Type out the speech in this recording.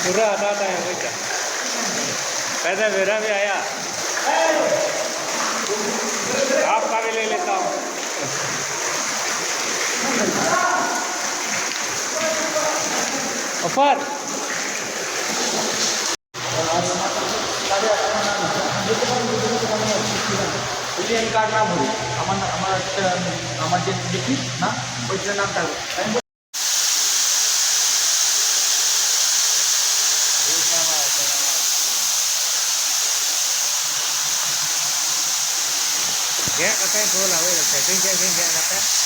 पूरा आता है वैसा पैसा मेरा भी आया आपका भी ले लेता हूँ ऑफर कार्ड नाम हो हमारे लिखी ना वैसे नाम टाक क्या कहते हैं बोल आवे सेटिंग क्या क्या कहते हैं